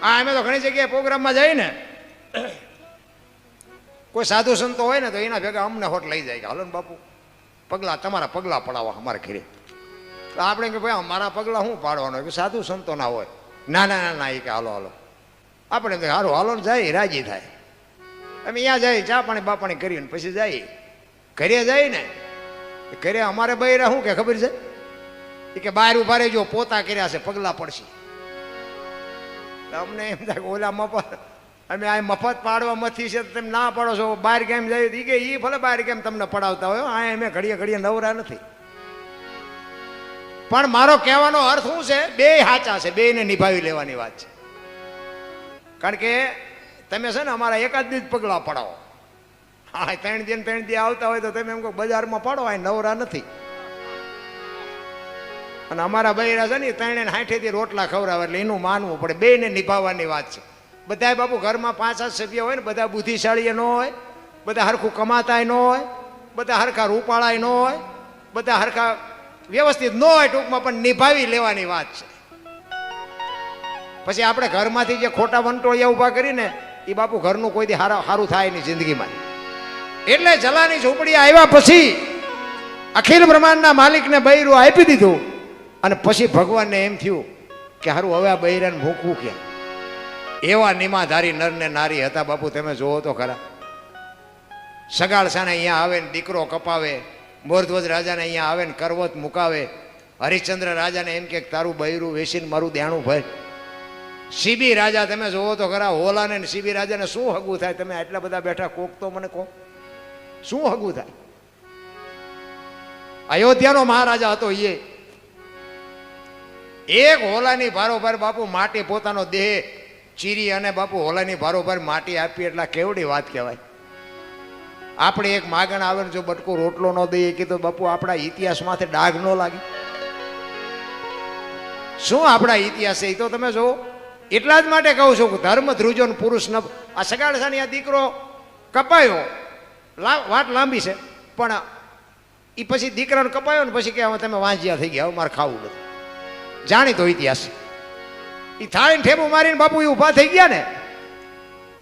આ અમે તો ઘણી જગ્યાએ પ્રોગ્રામમાં જઈએ ને, કોઈ સાધુ સંતો હોય ને તો એના ભેગા અમને હોટ લઈ જાય કે હાલો ને બાપુ પગલા તમારા પગલા પડાવવા અમારે ઘરે. તો આપણે કે ભાઈ અમારા પગલા શું પાડવાનો કે સાધુ સંતો ના હોય. ના ના ના એ કે હાલો હાલો. આપણે સારું હાલો ને જાય રાજી થાય. અમે અહીંયા જાય ચા પાણી બાપાણી કરીને પછી જાય ઘરે જાય ને. ઘરે અમારે બૈરા શું કે ખબર છે એ કે બહાર ઉભા રહેજો પોતા કર્યા છે પગલા પડશે. અમને એમ થાય કે ઓલા મફત અમે આ મફત પાડવામાંથી છે તમે ના પાડો છો. બહાર કેમ જાય એ કે એ ભલે બહાર કેમ તમને પડાવતા હોય આ અમે ઘડીએ ઘડીએ નવરા નથી. પણ મારો કહેવાનો અર્થ શું છે, બે સાચા છે, બેને નિભાવી લેવાની વાત છે. કારણ કે તમે છે ને અમારા એકાદ દી જ પગલા પડાવો. હા 3 દી આવતા હોય તો તમે એમ કહો બજારમાં પાડો આ નવરા નથી. અને અમારા બૈરા છે ને 360 થી રોટલા ખવડાવે એટલે એનું માનવું પડે. બેને નિભાવવાની વાત છે. બધા બાપુ ઘરમાં 5-7 સભ્ય હોય ને બધા બુદ્ધિશાળી ન હોય, બધા હરખું કમાતાય ન હોય, બધા હરખા રૂપાળાય ન હોય, બધા હરખા વ્યવસ્થિત ન હોય ટૂંકમાં, પણ નિભાવી લેવાની વાત છે. પછી આપણે ઘરમાંથી જે ખોટા વંટોળિયા ઊભા કરીને એ બાપુ ઘરનું કોઈ દી સારું થાય નહીં જિંદગીમાં. એટલે જલાની ઝૂંપડી આવ્યા પછી અખિલ બ્રહ્માંડના માલિકને બૈરું આપી દીધું. અને પછી ભગવાનને એમ થયું કે હારું હવે આ બૈરાને ભૂખવું ક્યાં. એવા નિમાધારી નર ને નારી હતા બાપુ, તમે જોવો તો ખરા. સગાળસાને અહીંયા આવે ને દીકરો કપાવે, મોરધ્વજ રાજાને અહીંયા આવે ને કરવત મુકાવે, હરિશ્ચંદ્ર રાજાને એમ કે તારું બૈરું વેચીને મારું દેણું ભર. સીબી રાજા તમે જોવો તો ખરા, હોલાને ને સીબી રાજાને શું હગું થાય? તમે આટલા બધા બેઠા કોક તો મને કહો શું હગું થાય? અયોધ્યાનો મહારાજા હતો એક હોલાની ભારોભાર બાપુ માટી પોતાનો દેહ ચીરી અને બાપુ હોલાની ભારોભાર માટી આપી એટલે કેવડી વાત કહેવાય. આપણે એક માગણ આવે ને જો બટકો રોટલો ન દઈએ કે તો બાપુ આપણા ઇતિહાસમાંથી ડાઘ ન લાગે. શું આપણા ઇતિહાસ છે એ તો તમે જુઓ. એટલા જ માટે કહું છું કે ધર્મ ધ્રુજો ને પુરુષ ન. આ સગાડસાની આ દીકરો કપાયો, વાત લાંબી છે, પણ એ પછી દીકરાને કપાયો ને પછી કે હવે તમે વાંજ્યા થઈ ગયા, હવે મારે ખાવું નથી. જાણીતો ઇતિહાસ. એ થાળીને ઠેબુ મારીને બાપુ એ ઊભા થઈ ગયા ને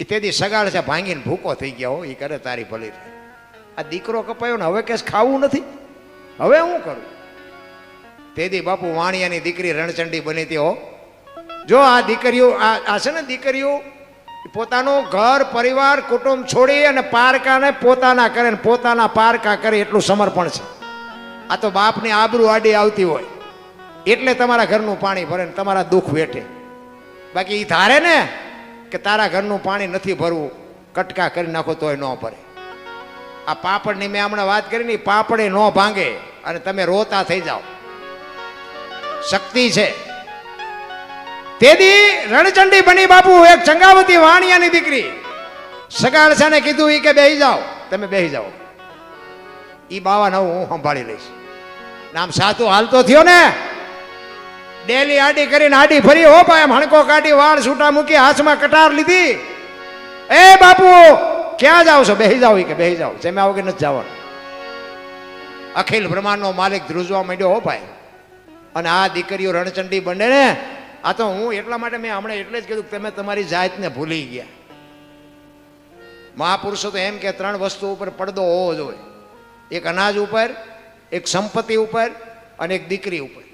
એ તેથી સગાડસા ભાંગીને ભૂકો થઈ ગયા. હો એ કરે તારી ભલી. આ દીકરો કપાયો ને હવે કે ખાવું નથી, હવે હું કરું? તેથી બાપુ વાણિયાની દીકરી રણચંડી બની હતી. હો જો આ દીકરીઓ આ છે ને દીકરીઓ પોતાનું ઘર પરિવાર કુટુંબ છોડી અને પારકાને પોતાના કરે ને પોતાના પારકા કરે એટલું સમર્પણ છે. આ તો બાપની આબરૂ આડી આવતી હોય એટલે તમારા ઘરનું પાણી ભરે ને તમારા દુઃખ વેઠે. બાકી એ ધારે ને કે તારા ઘરનું પાણી નથી ભરવું, કટકા કરી નાખો તોય ન ભરે. આ પાપડની મેં હમણાં વાત કરી ને, પાપડે ન ભાંગે અને તમે રોતા થઈ જાઓ. શક્તિ છે. તેથી રણચંડી બની બાપુ એક ચંગાવતી વાણિયાની દીકરી સગાળસાને કીધું ઈ કે બેહી જાઓ, તમે બેહી જાઓ, ઈ બાવાને હું સંભાળી લઈશ. નામ સાતું હાલતો થયો ને, ડેલી આડી કરીને આડી ફરી. હો ભાઈ હણકો કાઢી વાળ છૂટા મૂકી હાથમાં કટાર લીધી. એ બાપુ ક્યાં જાવ છો? બેહી જાઓ. કે બેહી જાઓ, જમ્યા વગર નથી જવાનું. અખિલ બ્રહ્માંડનો માલિક ધ્રુજવા માંડ્યો. હો ભાઈ. અને આ દીકરીઓ રણચંડી બને ને, આ તો હું એટલા માટે મેં હમણાં એટલે જ કીધું તમે તમારી જાતને ભૂલી ગયા. મહાપુરુષો તો એમ કે 3 વસ્તુ ઉપર પડદો હોવો જોઈએ. એક અનાજ ઉપર, એક સંપત્તિ ઉપર અને એક દીકરી ઉપર.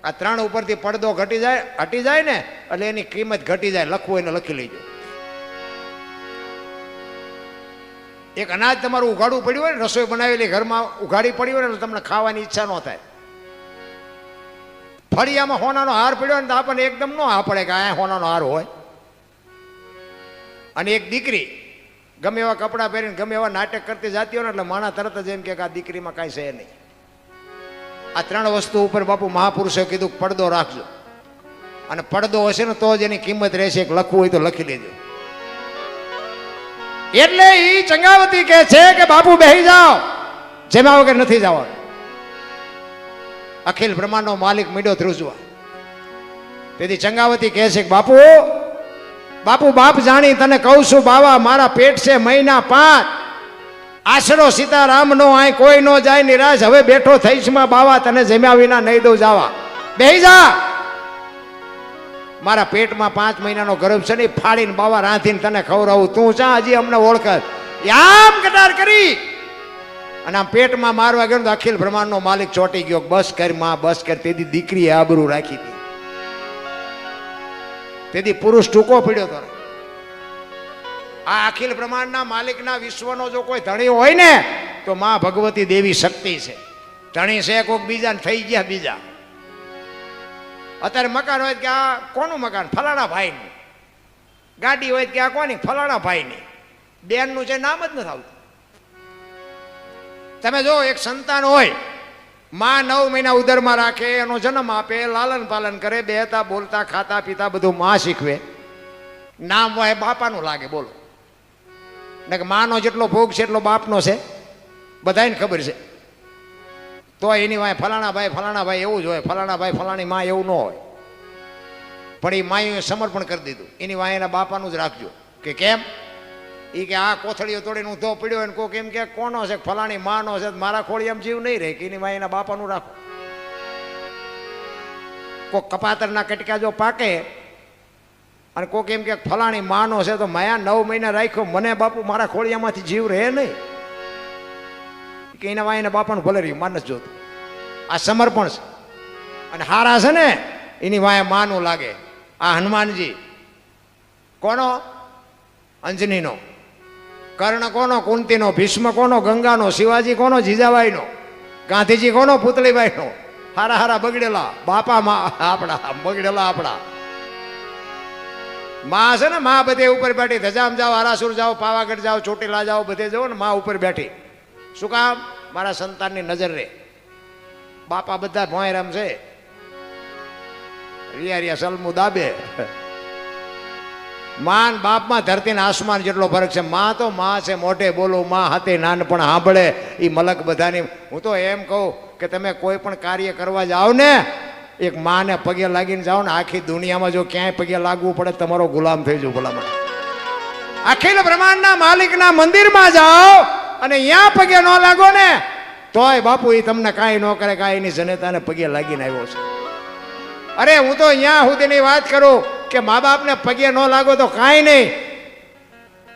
આ 3 ઉપરથી પડદો હટી જાય ને એટલે એની કિંમત ઘટી જાય. લખવું એને લખી લેજો. એક અનાજ તમારું ઉઘાડવું પડ્યું હોય ને, રસોઈ બનાવેલી ઘરમાં ઉઘાડી પડી હોય ને તમને ખાવાની ઈચ્છા ન થાય. ફળિયામાં હોનાનો હાર પડ્યો ને તો આપણને એકદમ ન હા પડે કે આ હોનાનો હાર હોય. અને એક દીકરી ગમે એવા કપડાં પહેરીને ગમે એવા નાટક કરતી જતી હોય ને એટલે માણા તરત જ એમ કે આ દીકરીમાં કાંઈ છે નહીં. આ 3 વસ્તુ ઉપર બાપુ મહાપુરુષે કીધું પડદો રાખજો. અને પડદો હશે ને તો જ એની કિંમત રહેશે. લખવું હોય તો લખી લેજો. એટલે ઈ ચંગાવતી કહે છે કે બાપુ બેહી જાઓ, જેમાં વગર નથી જવાનું. અખિલ બ્રહ્માંડનો માલિક મીડો ધ્રુજવા. તેથી ચંગાવતી કહે છે કે બાપુ બાપ જાણી તને કહું છું બાવા, મારા પેટ છે મહિના 5. આશરો સીતારામ નો આય કોઈ નો જાય નિરાશ. હવે બેઠો થઈશ માં બાવા, તને જમ્યા વિના નહીં દઉં જાવા. બેહી જા. મારા પેટમાં 5 મહિનાનો ગર્ભ છે ને ફાડીને બાવા રાંધીને તને ખવડાવું, તું ચા હજી અમને ઓળખ? આમ કટાર કરી અને આમ પેટમાં મારવા ગયો તો અખિલ બ્રહ્માંડનો માલિક ચોંટી ગયો, બસ કર માં, બસ કર. તેથી દીકરીએ આબરૂ રાખી હતી, તેથી પુરુષ ટૂંકો પડ્યો હતો. આ અખિલ બ્રહ્માંડના માલિકના વિશ્વનો જો કોઈ ધણી હોય ને તો માં ભગવતી દેવી શક્તિ છે. ધણી છે કોઈક બીજા થઈ ગયા બીજા. અત્યારે મકાન હોય કે આ કોનું મકાન? ફલાણા ભાઈનું. ગાડી હોય કે આ કોની? ફલાણા ભાઈની. બેનનું છે નામ જ નથી આવતું. તમે જો એક સંતાન હોય, માં 9 મહિના ઉદરમાં રાખે, એનો જન્મ આપે, લાલન પાલન કરે, બેહતા બોલતા ખાતા પીતા બધું માં શીખવે. નામ હોય બાપાનું લાગે, બોલો ને કે માનો જેટલો ભોગ છે એટલો બાપનો છે, બધાને ખબર છે. તો એની વાય ફલાણા ભાઈ એવું જ હોય, ફલાણા ભાઈ ફલાણી માં એવું ન હોય. પણ એ માએ સમર્પણ કરી દીધું, એની વાય એના બાપાનું જ રાખજો. કે કેમ? એ કે આ કોથળીઓ તોડીને ઊંધો પડ્યો ને કોક એમ કે કોનો છે? ફલાણી માનો છે. મારા ખોળી એમ જીવ નહીં રહે કે એની વાય એના બાપાનું રાખો. કોક કપાતરના કટકા જો પાકે અને કોક એમ કે ફલાણી માનો છે તો માયા 9 મહિના રાખ્યો, મને બાપુ મારા ખોળિયામાંથી જીવ રહે નહીં કે એના વાય એના બાપાનું ભલે રહ્યું, માન નથી જોતું. આ સમર્પણ છે. અને હારા છે ને એની વાય માનું લાગે. આ હનુમાનજી કોનો? અંજનીનો. કર્ણ કોનો? કુંતીનો. ભીષ્મ કોનો? ગંગાનો. શિવાજી કોનો? જીજાબાઈનો. ગાંધીજી કોનો? પુતળીબાઈનો. હારા હારા બગડેલા બાપા માં આપણા, બગડેલા આપણા. માં છે ને, માં બધે ઉપર બેઠી. ધજામ જાઓ, આરાસુર જાઓ, પાવાગઢ જાઓ, ચોટીલા જાઓ, બધે જાઓ ને માં ઉપર બેઠી. શું કામ? મારા સંતાનની નજર રે. બાપા બધા ભોંયરામ છે, રિયા રિયા સલમુ દાબે. માન બાપમાં ધરતી ને આસમાન જેટલો ફરક છે. માં તો માં છે, મોઢે બોલો માં, હાથે નાનપણ સાંભળે. એ મલક બધાની. હું તો એમ કહું કે તમે કોઈ પણ કાર્ય કરવા જાઓ ને, એક માને પગે લાગીને જાઓ ને, આખી દુનિયામાં જો ક્યાંય પગે લાગવું પડે તમારો ગુલામ થઈ જાવ. ભલામણ અખિલ બ્રહ્માંડના માલિકના મંદિરમાં જાઓ અને અહીંયા પગે ન લાગો ને તોય બાપુ એ તમને કાંઈ ન કરે. કાંઈ એની જનતાને પગે લાગીને આવ્યો છે. અરે હું તો અહીંયા સુધીની વાત કરું કે મા બાપને પગે ન લાગો તો કાંઈ નહીં,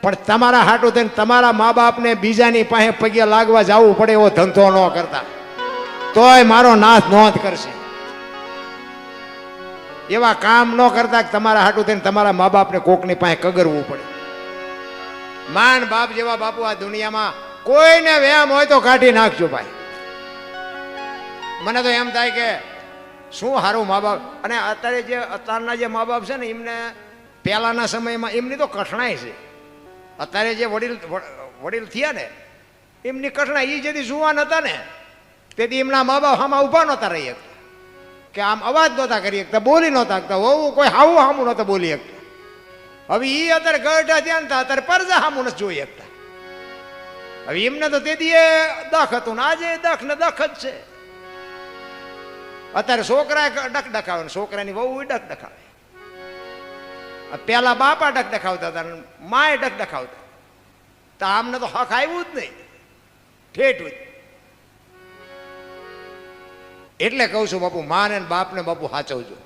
પણ તમારા હાટું થઈને તમારા મા બાપને બીજાની પાસે પગે લાગવા જવું પડે એવો ધંધો ન કરતા, તોય મારો નાથ નોંધ કરશે. એવા કામ ન કરતા કે તમારા હાટું થઈને તમારા મા બાપને કોકની પાસે કગરવું પડે. માન બાપ જેવા બાપુ આ દુનિયામાં કોઈને વ્યામ હોય તો કાઢી નાખજો ભાઈ. મને તો એમ થાય કે શું સારું મા બાપ. અને અત્યારે જે અત્યારના જે મા બાપ છે ને, એમને પહેલાના સમયમાં એમની તો કઠણાઈ છે. અત્યારે જે વડીલ થયા ને એમની કઠણાઈ. એ જેથી જુવાન હતા ને તેથી એમના મા બાપ આમાં ઊભા નહોતા રહી શકતા, કે આમ અવાજ નહોતા કરી શકતા, બોલી નહોતા શકતા, હોવું કોઈ હાવું હામું નહોતા બોલી શકતા. હવે એ અત્યારે ગઢા ધ્યાન હતા, અત્યારે પરજા હામું નથી જોઈ શકતા. હવે એમને તો તેથી એ દખ હતું ને આજે દખ ને દખ જ છે. અત્યારે છોકરા ડક ડખાવે ને છોકરાની વહુ ડક ડખાવે. પેલા બાપા ડક ડખાવતા હતા, માએ ડક ડખાવતા. તો આમને તો હક આવ્યું જ નહીં, ઠેઠું જ. એટલે કહું છું બાપુ, માને બાપને બાપુ સાચવજો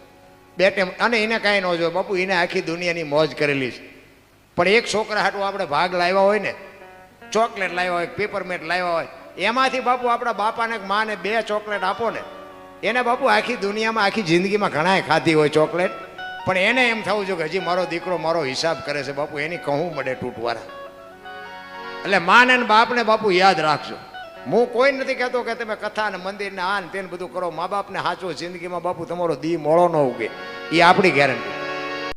બેટે. અને એને કાંઈ ન જોયું બાપુ, એને આખી દુનિયાની મોજ કરેલી છે. પણ એક છોકરા હાટું આપણે ભાગ લાવ્યા હોય ને, ચોકલેટ લાવ્યા હોય, પેપરમેટ લાવ્યા હોય, એમાંથી બાપુ આપણા બાપાને માને 2 ચોકલેટ આપો ને, એને બાપુ આખી દુનિયામાં આખી જિંદગીમાં ઘણાએ ખાધી હોય ચોકલેટ, પણ એને એમ થવું જોઈએ કે હજી મારો દીકરો મારો હિસાબ કરે છે. બાપુ એની કહું મળે તૂટવાળા. એટલે માને ને બાપને બાપુ યાદ રાખજો. હું કોઈ નથી કહેતો કે તમે કથા ને મંદિર ને આ ને તેને બધું કરો. મા બાપને સાચો જિંદગીમાં બાપુ તમારો દી મોળો ન ઉગે, એ આપણી ગેરંટી.